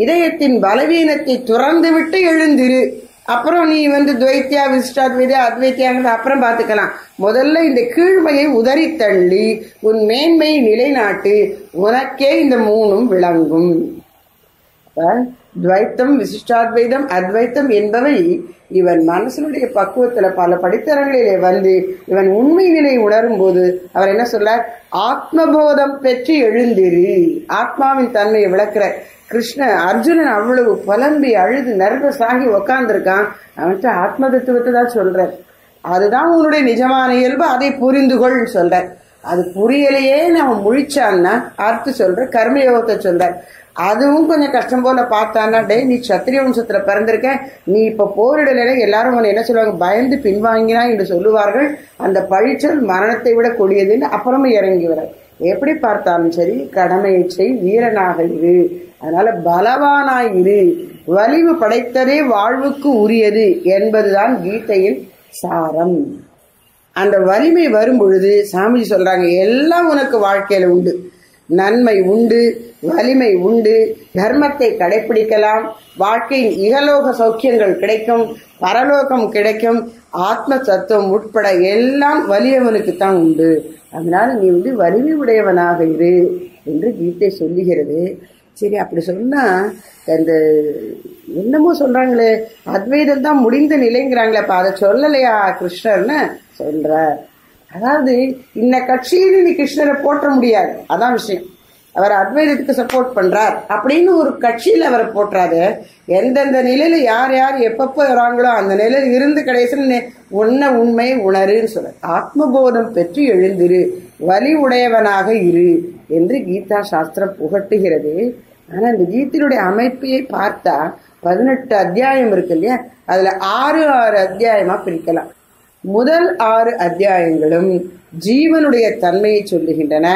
A: இதயத்தின் பலவீனத்தை துறந்து விட்டு எழுந்திரு. அப்புறம் நீ துவைத்தியா விசிஷ்டாத்வைத்தியா அத்வைத்தியாங்கிறத அப்புறம் பார்த்துக்கலாம். முதல்ல இந்த கீழ்மையை உதறி தள்ளி உன் மேன்மையை நிலைநாட்டு, உனக்கே இந்த 3ம் விளங்கும். துவைத்தம், விசிஷ்டாத்வைதம், அத்வைத்தம் என்பவை இவன் மனசனுடைய பக்குவத்துல பல படித்தரங்களிலே இவன் உண்மை நிலை உணரும் போது அவர் என்ன சொல்றார், ஆத்மபோதம் பெற்று எழுந்திரு. ஆத்மாவின் தன்மையை விளக்குற அர்ஜுனன் அவ்வளவு புலம்பி அழுது நர்வஸ் ஆகி உக்காந்துருக்கான். அவன்கிட்ட ஆத்ம தத்துவத்தை தான் சொல்றார். அதுதான் உன்னுடைய நிஜமான இயல்பு, அதை புரிந்து கொள் சொல்ற. அது புரியலையே நம்ம முழிச்சான்னா அர்த்தம் சொல்ற கர்மயோகத்தை சொல்ற. அதுவும் கொஞ்சம் கஷ்டம் போல பார்த்தான்னா, டே நீ சத்திரிய வம்சத்துல பிறந்திருக்க, நீ இப்ப போரிடல, எல்லாரும் உன்னை என்ன சொல்லுவாங்க, பயந்து பின்வாங்கினா என்று சொல்லுவார்கள். அந்த பழிச்சல் மரணத்தை விட கொடியதுன்னு அப்புறமே இறங்கி வர. எப்படி பார்த்தாலும் சரி, கடமையை செய், வீரனாக இரு, அதனால பலவானாயிரு, வலிவு படைத்ததே வாழ்வுக்கு உரியது என்பதுதான் கீதையின் சாரம். அந்த வலிமை வரும் பொழுது சாமிஜி சொல்றாங்க, எல்லாம் உனக்கு வாழ்க்கையில உண்டு, நன்மை உண்டு, வலிமை உண்டு, தர்மத்தை கடைபிடிக்கலாம், வாழ்க்கையின் இகலோக சௌக்கியங்கள் கிடைக்கும், பரலோகம் கிடைக்கும், ஆத்ம தத்துவம் உட்பட எல்லாம் வலியவனுக்கு தான் உண்டு. அதனால நீ வலிமை உடையவனாக இரு என்று கீதை சொல்லுகிறது. சரி, அப்படி சொன்னா இந்த என்னமோ சொல்றாங்களே, அத்வைதம் தான் முடிந்த நிலைங்கிறாங்களே, அப்ப அதை சொல்லலையா கிருஷ்ணர்னு சொல்ற. அதாவது இந்த கட்சியில நீ கிருஷ்ணரை போற்ற முடியாது, அதான் விஷயம். அவர் அத்வைதத்துக்கு சப்போர்ட் பண்றார் அப்படின்னு ஒரு கட்சியில அவரை போற்றாது. எந்தெந்த நிலையில யார் யார் எப்பப்ப வராங்களோ அந்த நிலையில இருந்து கடைசியில் உன்ன உண்மை உணருன்னு சொல்ற. ஆத்மபோதம் பெற்று எழுந்திரு, வலி உடையவனாக இரு என்று கீதா சாஸ்திரம் புகட்டுகிறது. ஆனா இந்த கீதையுடைய அமைப்பையை பார்த்தா 18 அத்தியாயம் இருக்கு இல்லையா, அதுல 6 அத்தியாயமா பிரிக்கலாம். முதல் 6 அத்தியாயங்களும் ஜீவனுடைய தன்மையை சொல்லுகின்றன.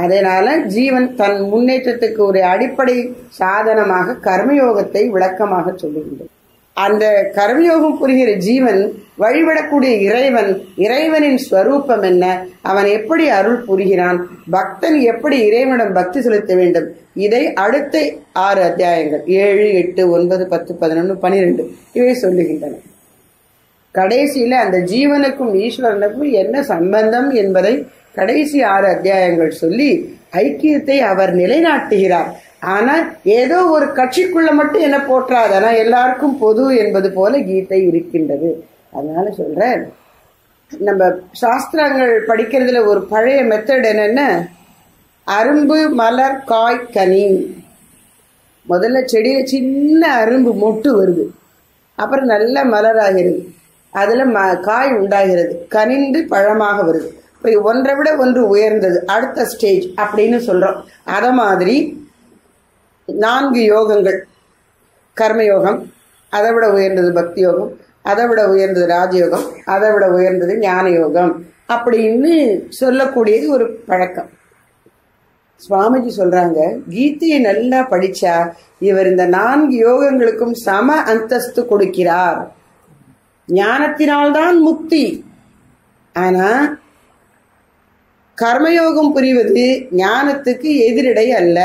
A: அதனால ஜீவன் தன் முன்னேற்றத்துக்கு ஒரு அடிப்படை சாதனமாக கர்மயோகத்தை விளக்கமாக சொல்லுகின்றது. அந்த கர்மயோகம் புரிகிற ஜீவன் வழிபடக்கூடிய இறைவனின் ஸ்வரூபம் என்ன, அவன் எப்படி அருள் புரிகிறான், பக்தன் எப்படி இறைவனிடம் பக்தி செலுத்த வேண்டும், இதை அடுத்த 6 அத்தியாயங்கள் 7, 8, 9, 10, 11, 12 இவை சொல்லுகின்றன. கடைசியில அந்த ஜீவனுக்கும் ஈஸ்வரனுக்கும் என்ன சம்பந்தம் என்பதை கடைசி 6 அத்தியாயங்கள் சொல்லி ஐக்கியத்தை அவர் நிலைநாட்டுகிறார். ஆனா ஏதோ ஒரு கட்சிக்குள்ள மட்டும் என்ன போற்றாது, ஆனா எல்லாருக்கும் பொது என்பது போல கீதை இருக்கின்றது. அதனால சொல்றேன், நம்ம சாஸ்திரங்கள் படிக்கிறதுல ஒரு பழைய மெத்தட் என்னன்னா, அரும்பு மலர் காய் கனி. முதல்ல செடியில சின்ன அரும்பு மொட்டு வருது, அப்புறம் நல்ல மலராகிறது, அதுல காய் உண்டாகிறது, கனிந்து பழமாக வருது. இப்போ ஒன்றை விட ஒன்று உயர்ந்தது அடுத்த ஸ்டேஜ் அப்படின்னு சொல்றோம். அத மாதிரி 4 யோகங்கள், கர்மயோகம், அதை விட உயர்ந்தது பக்தி யோகம், அதை விட உயர்ந்தது ராஜயோகம், அதை விட உயர்ந்தது ஞான யோகம் அப்படின்னு சொல்லக்கூடியது ஒரு பழக்கம். சுவாமிஜி சொல்றாங்க, கீதையை நல்லா படிச்சா இவர் இந்த 4 யோகங்களுக்கும் சம அந்தஸ்து கொடுக்கிறார். ஞானத்தினால்தான் முக்தி. ஆனா கர்மயோகம் புரிவது ஞானத்துக்கு எதிரிடை அல்ல.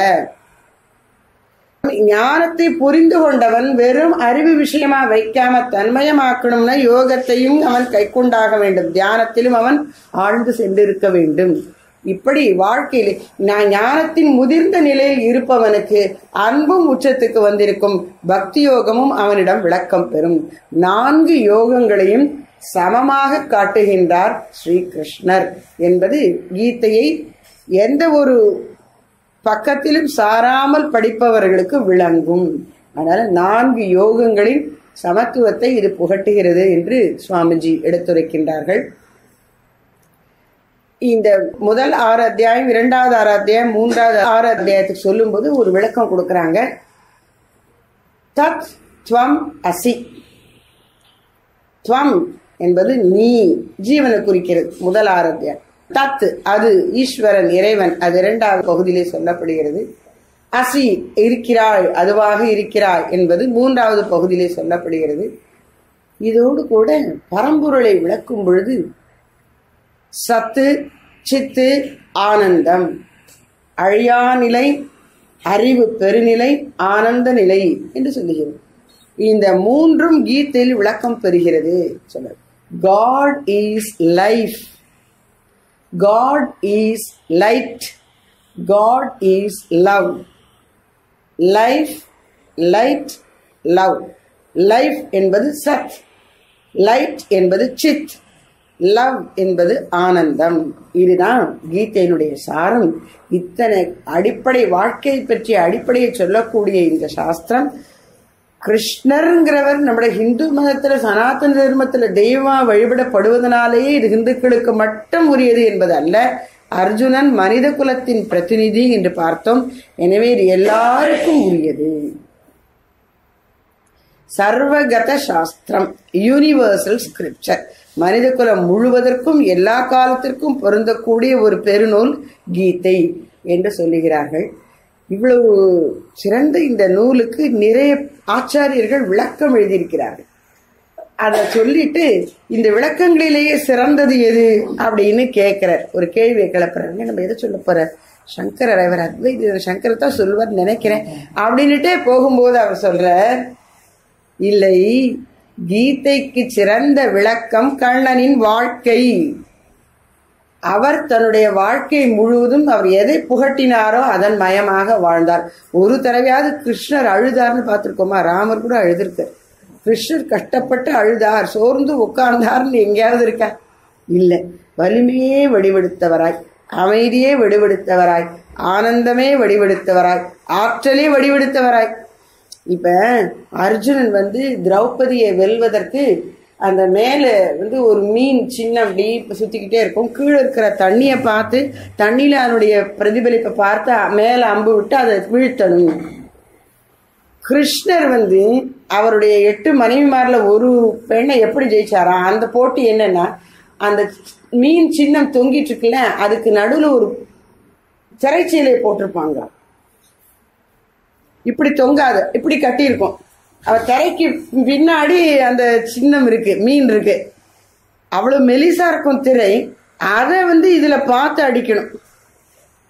A: ஞானத்தை புரிந்து கொண்டவன் வெறும் அறிவு விஷயமா வைக்காம தன்மயமாக்கணும்னா யோகத்தையும் அவன் கைக்கொண்டாக வேண்டும், தியானத்திலும் அவன் ஆழ்ந்து சென்றிருக்க வேண்டும். இப்படி வாழ்க்கையில் ஞானத்தின் முதிர்ந்த நிலையில் இருப்பவனுக்கு அன்பும் உச்சத்துக்கு வந்திருக்கும், பக்தி யோகமும் அவனிடம் விளக்கம் பெறும். 4 யோகங்களையும் சமமாக காட்டுகின்றார் ஸ்ரீகிருஷ்ணர் என்பது கீதையை எந்த ஒரு பக்கத்திலும் சாராமல் படிப்பவர்களுக்கு விளங்கும். அதனால 4 யோகங்களின் சமத்துவத்தை இது புகட்டுகிறது என்று சுவாமிஜி எடுத்துரைக்கின்றார்கள். இந்த முதல் 6 அத்தியாயம், 2வது 6 அத்தியாயம், 3வது 6 அத்தியாயத்துக்கு சொல்லும் போது ஒரு விளக்கம் கொடுக்கறாங்க. தத் துவம் அசி. துவம் என்பது நீ, ஜீவனை குறிக்கிறது முதல் 6 அத்தியாயம். தத் அது ஈஸ்வரன் இறைவன், அது 2வது பகுதியிலே சொல்லப்படுகிறது. அசி இருக்கிறாய், அதுவாக இருக்கிறாய் என்பது 3வது பகுதியிலே சொல்லப்படுகிறது. இதோடு கூட பரம்பொருளை விளக்கும் பொழுது சத்து, சித்து, ஆனந்தம், அழியா நிலை, அறிவு பெருநிலை, ஆனந்த நிலை என்று சொல்லுகிறது. இந்த 3ம் கீதையில் விளக்கம் பெறுகிறது. சொல்ல, God is life, God is light, God is love. Life, light, love. Life என்பது சத், லைட் என்பது சித், லவ் என்பது ஆனந்தம். இதுதான் கீதையினுடைய சாரம். இத்தனை அடிப்படை வாழ்க்கை பற்றிய அடிப்படையை சொல்லக்கூடிய இந்த சாஸ்திரம், கிருஷ்ணருங்கிறவர் நம்முடைய இந்து மதத்துல சனாதன தர்மத்துல தெய்வமா வழிபடப்படுவதனாலேயே இது இந்துக்களுக்கு மட்டும் உரியது என்பது அல்ல. அர்ஜுனன் மனித குலத்தின் பிரதிநிதி என்று பார்த்தோம். எனவே இது எல்லாருக்கும் உரியது. சர்வகத சாஸ்திரம், யூனிவர்சல் ஸ்கிரிப்சர், மனித குலம் முழுவதற்கும் எல்லா காலத்திற்கும் பொருந்தக்கூடிய ஒரு பெருநூல் கீதை என்று சொல்லுகிறார்கள். இவ்வளவு சிறந்த இந்த நூலுக்கு நிறைய ஆச்சாரியர்கள் விளக்கம் எழுதியிருக்கிறார்கள். அதை சொல்லிட்டு இந்த விளக்கங்களிலேயே சிறந்தது எது அப்படின்னு கேட்கிறார், ஒரு கேள்வியை கிளப்புறாங்க. நம்ம எதை சொல்ல போற, சங்கரர், அவர் அத்வைத சங்கர் தான் சொல்வார் நினைக்கிறேன் அப்படின்னுட்டே போகும்போது அவர் சொல்ற, இல்லை, கீதைக்கு சிறந்த விளக்கம் கண்ணனின் வாழ்க்கை. அவர் தன்னுடைய வாழ்க்கை முழுவதும் அவர் எதை புகட்டினாரோ அதன் மயமாக வாழ்ந்தார். ஒரு தடவையாவது கிருஷ்ணர் அழுதார்னு பார்த்திருக்கோமா? ராமர் கூட அழுதிருக்கார். கிருஷ்ணர் கஷ்டப்பட்டு அழுதார், சோர்ந்து உட்கார்ந்தார்னு எங்கேயாவது இருக்கா? இல்லை. வலிமையே வடிவெடுத்தவராய், அமைதியே வடிவெடுத்தவராய், ஆனந்தமே வடிவெடுத்தவராய், ஆற்றலே வடிவெடுத்தவராய். இப்ப அர்ஜுனன் திரௌபதியை வெல்வதற்கு அந்த மேல ஒரு மீன் சின்ன அப்படி சுத்திக்கிட்டே இருக்கும். கீழே இருக்கிற தண்ணியை பார்த்து தண்ணியில அதனுடைய பிரதிபலிப்பை பார்த்து மேல அம்பு விட்டு அதை வீழ்த்தணும். கிருஷ்ணர் அவருடைய 8 மனைவிமார்ல ஒரு பெண்ணை எப்படி ஜெயிச்சாரா? அந்த போட்டி என்னன்னா, அந்த மீன் சின்னம் தொங்கிட்டு இருக்குல்ல, அதுக்கு நடுவில் ஒரு திரைச்சீலை போட்டிருப்பாங்க. இப்படி தொங்காது, இப்படி கட்டியிருக்கும். அவ திரைக்கு பின்னாடி அந்த சின்னம் இருக்கு, மீன் இருக்கு. அவ்வளவு மெலிசா இருக்கும் திரை. அதை இதுல பார்த்து அடிக்கணும்.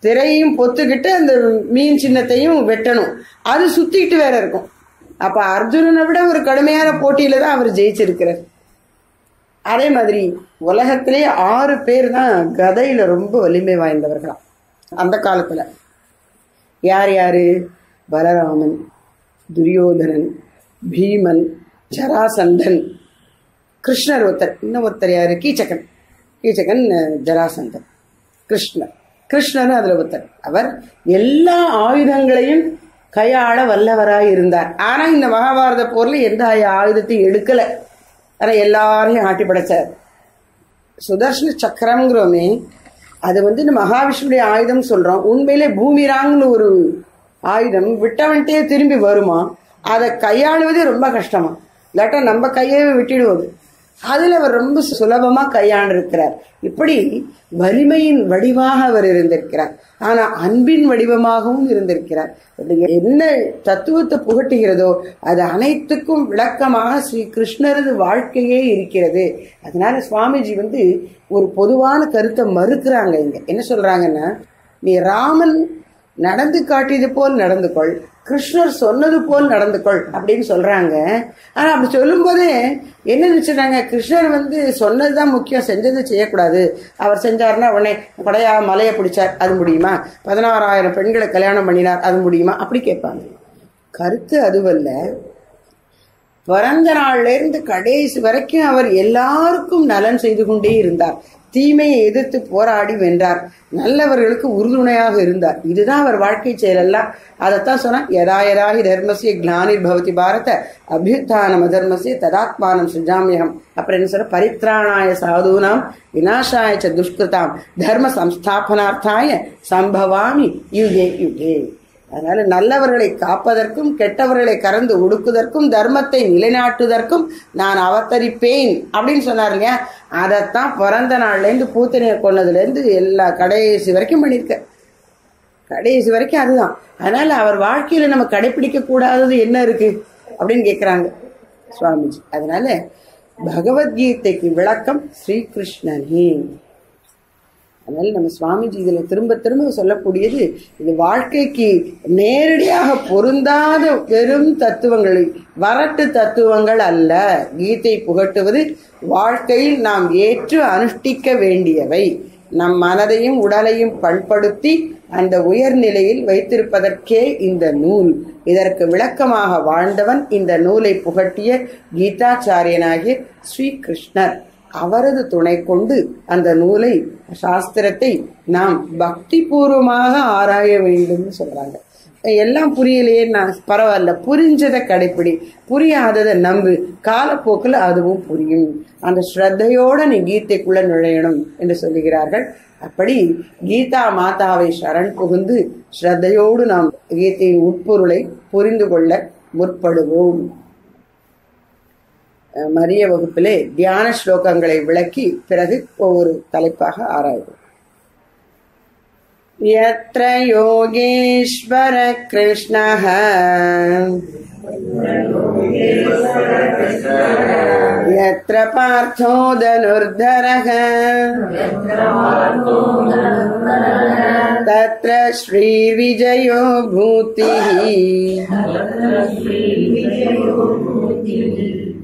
A: திரையும் பொத்துக்கிட்டு அந்த மீன் சின்னத்தையும் வெட்டணும். அது சுத்திட்டு வேற இருக்கும். அப்ப அர்ஜுனனை விட ஒரு கடுமையான போட்டியில தான் அவர் ஜெயிச்சிருக்கிறார். அதே மாதிரி உலகத்திலே 6 பேர் தான் கதையில ரொம்ப வலிமை வாய்ந்தவர்களாம் அந்த காலத்துல. யார் யாரு? பலராமன், துரியோதனன், பீமன், ஜராசந்தன், கிருஷ்ணர் ஒருத்தர், இன்னும் ஒருத்தர் யாரு? கீச்சகன். ஜராசந்தன், கிருஷ்ணர் அதுல ஒருத்தர். அவர் எல்லா ஆயுதங்களையும் கையாள வல்லவராய் இருந்தார். ஆனா இந்த மகாபாரத போர்ல எந்த ஆயுதத்தையும் எடுக்கல. ஆனா எல்லாரையும் ஆட்டி படைச்சார். சுதர்ஷன சக்கரம்ங்கிறோமே, அது இந்த மகாவிஷ்ணுடைய ஆயுதம் சொல்றோம். உண்மையிலே பூமிராங்னு ஒரு ஆயுதம் விட்டவன்ட்டே திரும்பி வருமா? அதை கையாளுவதே ரொம்ப கஷ்டமா. இல்லாட்டா நம்ம கையே விட்டுடுவது. அதுல அவர் ரொம்ப சுலபமா கையாண்டிருக்கிறார். இப்படி வலிமையின் வடிவாக அவர் இருந்திருக்கிறார். ஆனா அன்பின் வடிவமாகவும் இருந்திருக்கிறார். என்ன தத்துவத்தை புகட்டுகிறதோ அது அனைத்துக்கும் விளக்கமாக ஸ்ரீ கிருஷ்ணரது வாழ்க்கையே இருக்கிறது. அதனால சுவாமிஜி ஒரு பொதுவான கருத்தை மறுக்கிறாங்க. இங்க என்ன சொல்றாங்கன்னா, நீ ராமன் நடந்து காட்டியது போல் நடந்து கொள், கிருஷ்ணர் சொன்னது போல் நடந்து கொள் அப்படின்னு சொல்றாங்க. ஆனா அப்படி சொல்லும் போதே என்ன நினைச்சாங்க, கிருஷ்ணர் சொன்னதுதான் முக்கியம், செஞ்சது செய்யக்கூடாது. அவர் செஞ்சாருன்னா உடனே கொடையா மலையை பிடிச்சார், அது முடியுமா? 16,000 பெண்களை கல்யாணம் பண்ணினார், அது முடியுமா? அப்படி கேட்பாங்க. கருத்து அதுவல்ல. பிறந்த நாள்ல இருந்து கடைசி வரைக்கும் அவர் எல்லாருக்கும் நலன் செய்து கொண்டே இருந்தார். தீமையை எதிர்த்து போராடி வென்றார். நல்லவர்களுக்கு உறுதுணையாக இருந்தார். இதுதான் அவர் வாழ்க்கை செயலெல்லாம். அதைத்தான் சொன்னா, யதா யதாஹி தர்மஸ்ய க்ளானிர் பவதி பாரத அபியுத்தானம் அதர்மஸ்ய ததாத்மானம் சுஜாமியம். அப்புறம் என்ன சொல்ற? பரித்ராணாய சாதுனாம் விநாசாய ச துஷ்கிருதாம் தர்ம சம்ஸ்தாபனார்த்தாய சம்பவாமி யுகே யுகே. அதனால நல்லவர்களை காப்பதற்கும் கெட்டவர்களை கறந்து ஒடுக்குதற்கும் தர்மத்தை நிலைநாட்டுவதற்கும் நான் அவதரிப்பேன் அப்படின்னு சொன்னார் இல்லையா? அதைத்தான் பிறந்த நாள்ல இருந்து பூத்தனையர் கொண்டதுல இருந்து எல்லா கடைசி வரைக்கும் பண்ணிருக்க. கடைசி வரைக்கும் அதுதான். அதனால அவர் வாழ்க்கையில நம்ம கடைபிடிக்க கூடாதது என்ன இருக்கு அப்படின்னு கேட்கிறாங்க சுவாமிஜி. அதனால பகவத்கீதைக்கு விளக்கம் ஸ்ரீகிருஷ்ணனே. அதனால நம்ம சுவாமிஜி இதுல திரும்ப திரும்ப சொல்லக்கூடியது, இது வாழ்க்கைக்கு நேரடியாக பொருந்தாத வெறும் தத்துவங்கள், வரட்டு தத்துவங்கள் அல்ல. கீதை புகட்டுவது வாழ்க்கையில் நாம் ஏற்று அனுஷ்டிக்க வேண்டியவை. நம் மனதையும் உடலையும் பண்படுத்தி அந்த உயர்நிலையில் வைத்திருப்பதற்கே இந்த நூல். இதற்கு விளக்கமாக வாழ்ந்தவன் இந்த நூலை புகட்டிய கீதாச்சாரியனாகிய ஸ்ரீகிருஷ்ணர். அவரது துணை கொண்டு அந்த நூலை, சாஸ்திரத்தை நாம் பக்தி பூர்வமாக ஆராய வேண்டும் சொல்றாங்க. எல்லாம் புரியலையே, நான் பரவாயில்ல, புரிஞ்சதை கடைப்பிடி, புரியாததை நம்பு, காலப்போக்கில் அதுவும் புரியும். அந்த ஸ்ரத்தையோட நீ கீதைக்குள்ள நுழையணும் என்று சொல்லுகிறார்கள். அப்படி கீதா மாதாவை சரண் புகுந்து ஸ்ரத்தையோடு நாம் கீதையின் உட்பொருளை புரிந்து கொள்ள முற்படுவோம். மரிய வகுப்பிலே தியான ஸ்லோகங்களை விளக்கி பிறகு ஒவ்வொரு தலைப்பாக ஆராய்வோம். யத்ர யோகேஸ்வர கிருஷ்ணஹ யத்ர பார்த்தோ தனுர்தரஹ தத்ர ஸ்ரீ விஜயோ பூதிஹி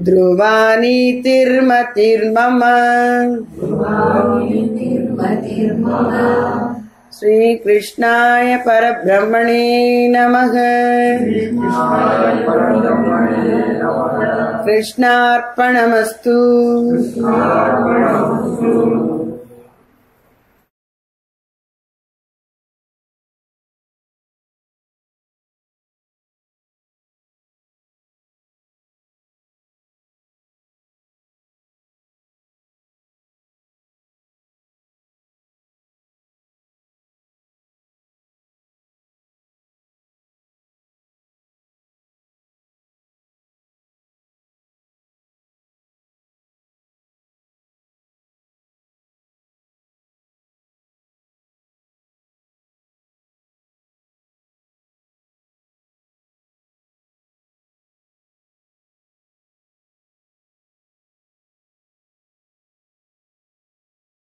A: ध्रुवानीतिर्मतिर्मम श्रीकृष्णाय परब्रह्मणे नमः। कृष्णार्पणमस्तु।